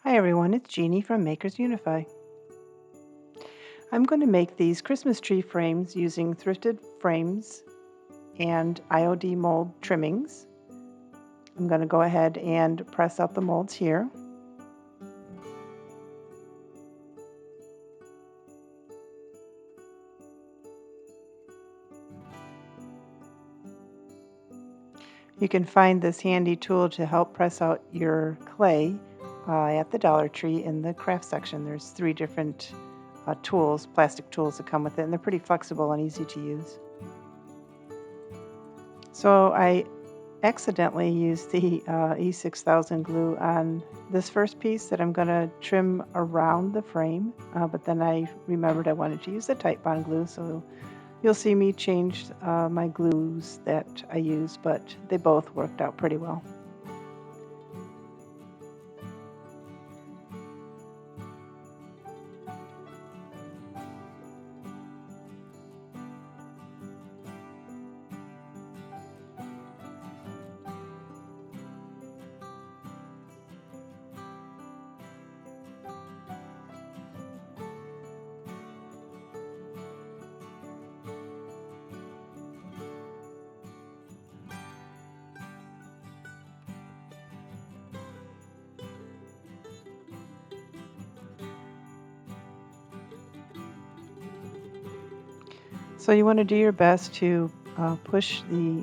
Hi everyone, it's Jeannie from Makers Unify. I'm going to make these Christmas tree frames using thrifted frames and IOD mold trimmings. I'm going to go ahead and press out the molds here. You can find this handy tool to help press out your clay at the Dollar Tree in the craft section. There's 3 different tools, plastic tools that come with it, and they're pretty flexible and easy to use. So I accidentally used the E6000 glue on this first piece that I'm going to trim around the frame, but then I remembered I wanted to use the Titebond glue, so you'll see me change my glues that I use, but they both worked out pretty well. So you want to do your best to push the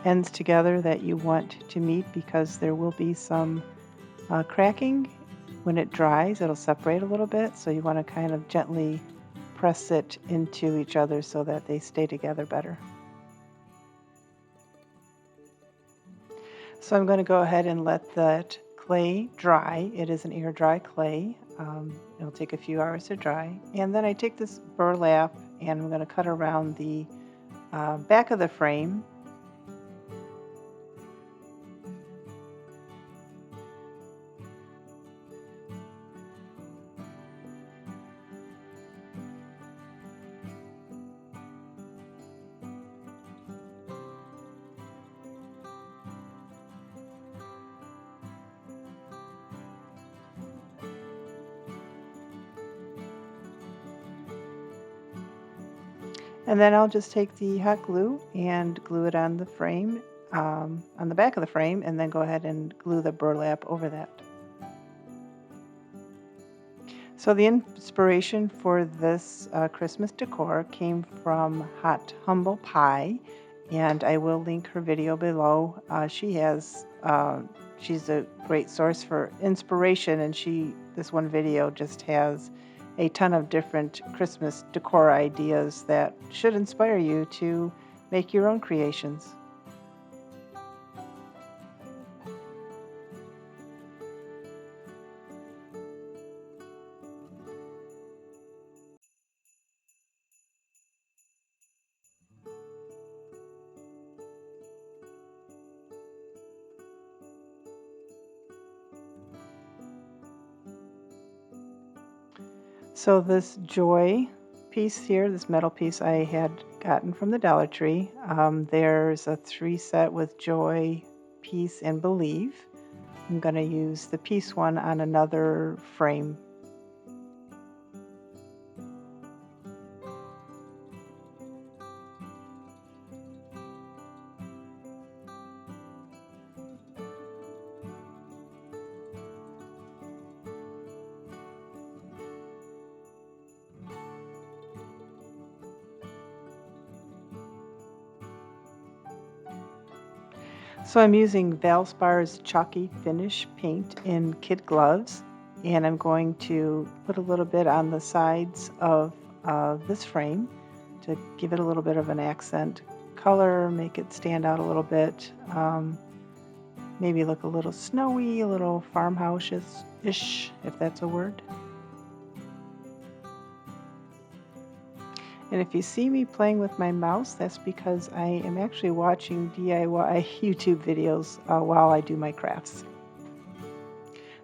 ends together that you want to meet, because there will be some cracking. When it dries, it'll separate a little bit, so you want to kind of gently press it into each other so that they stay together better. So I'm going to go ahead and let that clay dry. It is an air dry clay. It'll take a few hours to dry. And then I take this burlap and I'm going to cut around the back of the frame. And then I'll just take the hot glue and glue it on the frame, on the back of the frame, and then go ahead and glue the burlap over that. So the inspiration for this Christmas decor came from Hot Humble Pie, and I will link her video below. She's a great source for inspiration, and this one video just has a ton of different Christmas decor ideas that should inspire you to make your own creations. So this joy piece here, this metal piece I had gotten from the Dollar Tree. There's a 3 set with joy, peace, and believe. I'm going to use the peace one on another frame. So I'm using Valspar's Chalky Finish paint in kid gloves, and I'm going to put a little bit on the sides of this frame to give it a little bit of an accent color, make it stand out a little bit, maybe look a little snowy, a little farmhouse-ish, if that's a word. And if you see me playing with my mouse, that's because I am actually watching DIY YouTube videos while I do my crafts.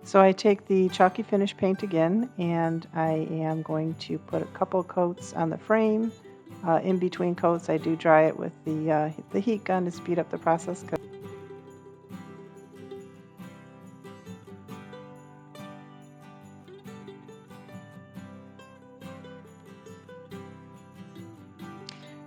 So I take the Chalky Finish paint again, and I am going to put a couple coats on the frame. In between coats, I do dry it with the heat gun to speed up the process.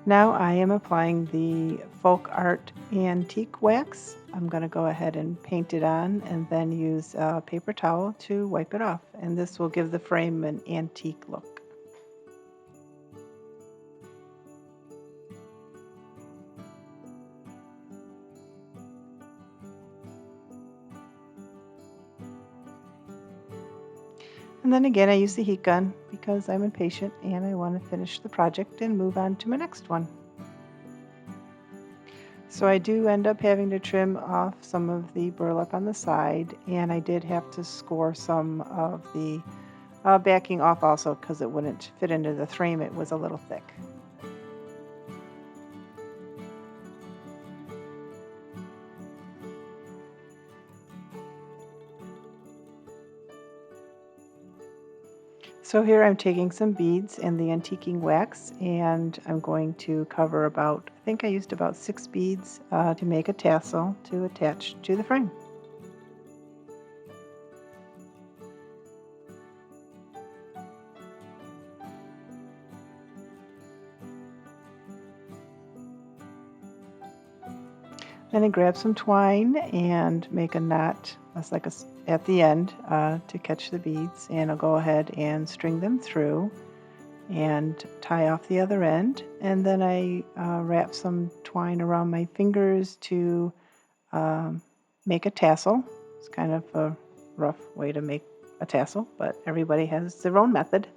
Now I am applying the Folk Art Antique Wax. I'm going to go ahead and paint it on and then use a paper towel to wipe it off. And this will give the frame an antique look. And then again, I use the heat gun because I'm impatient and I want to finish the project and move on to my next one. So I do end up having to trim off some of the burlap on the side, and I did have to score some of the backing off also because it wouldn't fit into the frame. It was a little thick. So here I'm taking some beads and the antiquing wax, and I'm going to cover about, I think I used about 6 beads to make a tassel to attach to the frame. Then I grab some twine and make a knot, that's like at the end to catch the beads, and I'll go ahead and string them through and tie off the other end. And then I wrap some twine around my fingers to make a tassel. It's kind of a rough way to make a tassel, but everybody has their own method.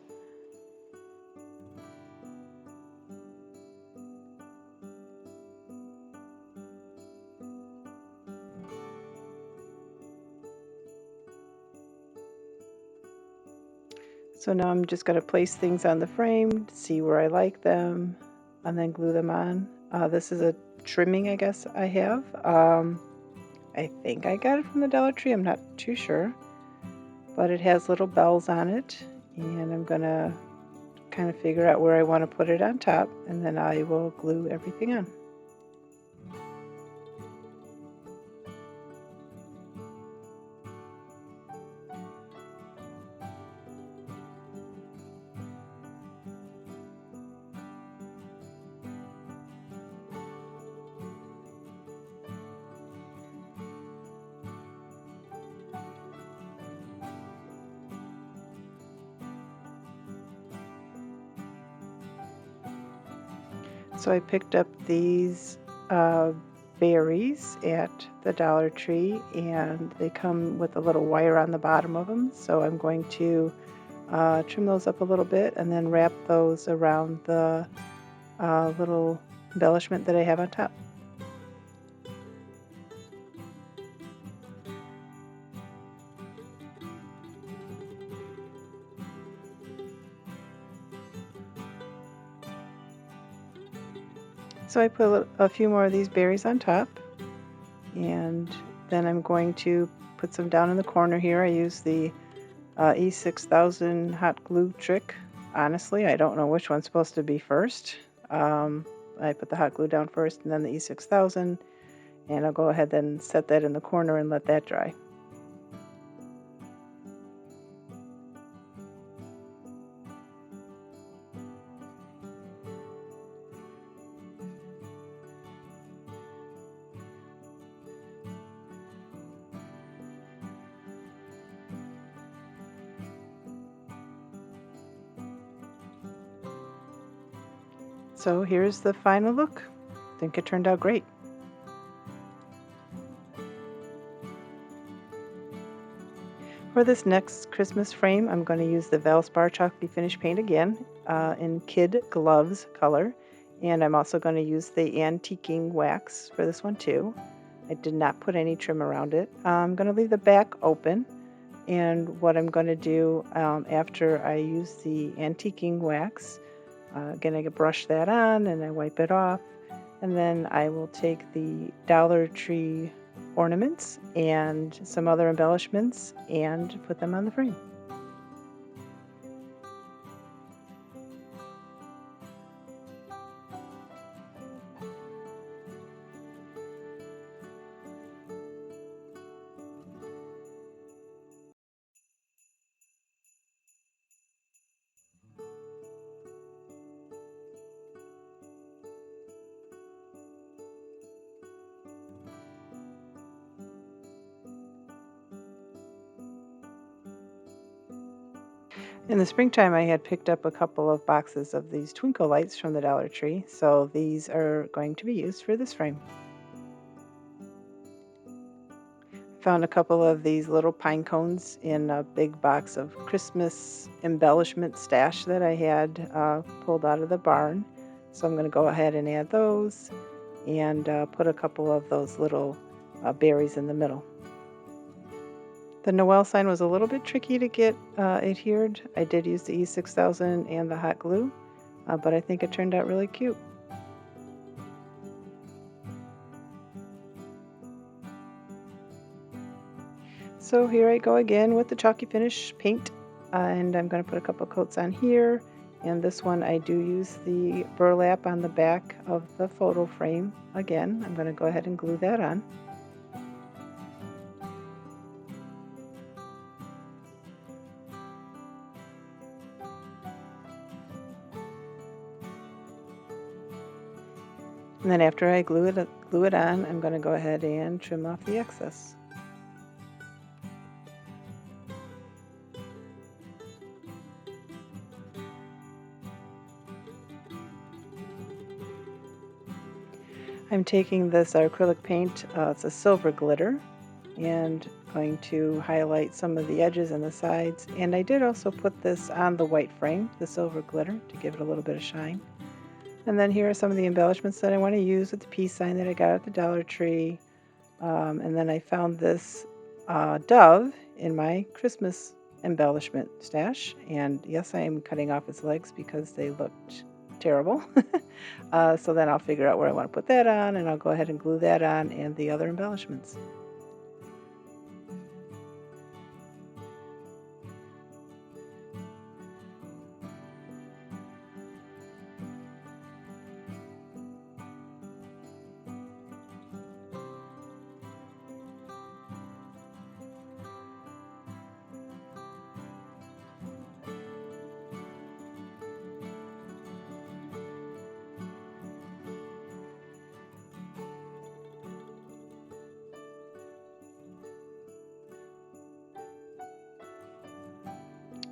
So now I'm just going to place things on the frame, see where I like them, and then glue them on. This is a trimming, I guess I have. I think I got it from the Dollar Tree. I'm not too sure. But it has little bells on it, and I'm going to kind of figure out where I want to put it on top, and then I will glue everything on. So I picked up these berries at the Dollar Tree, and they come with a little wire on the bottom of them. So I'm going to trim those up a little bit and then wrap those around the little embellishment that I have on top. So I put a few more of these berries on top, and then I'm going to put some down in the corner here. I use the E6000 hot glue trick. Honestly, I don't know which one's supposed to be first. I put the hot glue down first and then the E6000, and I'll go ahead and set that in the corner and let that dry. So here's the final look. I think it turned out great. For this next Christmas frame, I'm going to use the Valspar Chalky Finish paint again in Kid Gloves color. And I'm also going to use the antiquing wax for this one too. I did not put any trim around it. I'm going to leave the back open. And what I'm going to do after I use the antiquing wax, again, I brush that on and I wipe it off. And then I will take the Dollar Tree ornaments and some other embellishments and put them on the frame. In the springtime, I had picked up a couple of boxes of these twinkle lights from the Dollar Tree, so these are going to be used for this frame. Found a couple of these little pine cones in a big box of Christmas embellishment stash that I had pulled out of the barn. So I'm going to go ahead and add those and put a couple of those little berries in the middle. The Noel sign was a little bit tricky to get adhered. I did use the E6000 and the hot glue, but I think it turned out really cute. So here I go again with the chalky finish paint, and I'm going to put a couple coats on here. And this one I do use the burlap on the back of the photo frame. Again, I'm going to go ahead and glue that on. And then after I glue it on, I'm going to go ahead and trim off the excess. I'm taking this acrylic paint, it's a silver glitter, and going to highlight some of the edges and the sides. And I did also put this on the white frame, the silver glitter, to give it a little bit of shine. And then here are some of the embellishments that I want to use with the peace sign that I got at the Dollar Tree. And then I found this dove in my Christmas embellishment stash. And yes, I am cutting off its legs because they looked terrible. So then I'll figure out where I want to put that on, and I'll go ahead and glue that on and the other embellishments.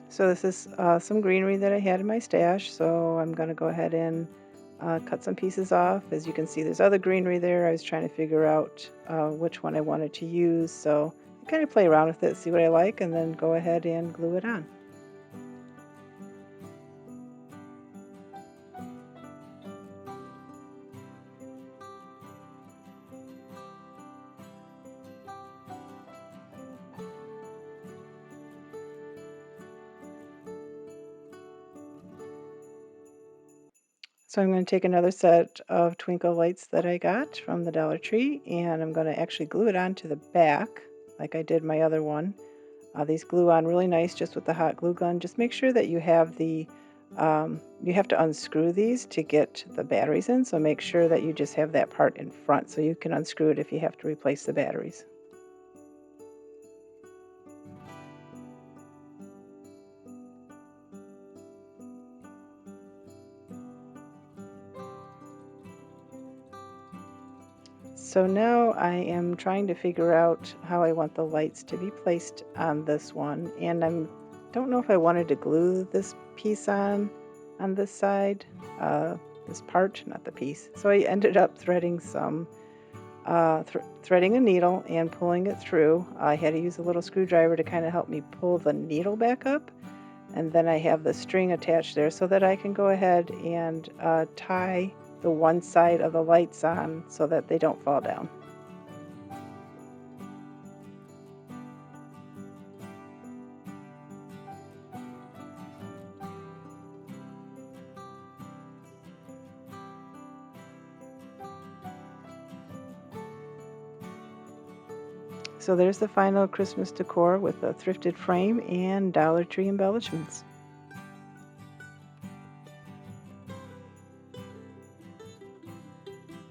So this is some greenery that I had in my stash, so I'm going to go ahead and cut some pieces off. As you can see, there's other greenery there. I was trying to figure out which one I wanted to use, so I kind of play around with it, see what I like, and then go ahead and glue it on. So I'm going to take another set of twinkle lights that I got from the Dollar Tree, and I'm going to actually glue it onto the back like I did my other one. These glue on really nice just with the hot glue gun. Just make sure that you have you have to unscrew these to get the batteries in, so make sure that you just have that part in front so you can unscrew it if you have to replace the batteries. So now I am trying to figure out how I want the lights to be placed on this one, and I don't know if I wanted to glue this piece on this side, this part, not the piece. So I ended up threading threading a needle and pulling it through. I had to use a little screwdriver to kind of help me pull the needle back up, and then I have the string attached there so that I can go ahead and tie the one side of the lights on so that they don't fall down. So there's the final Christmas decor with a thrifted frame and Dollar Tree embellishments.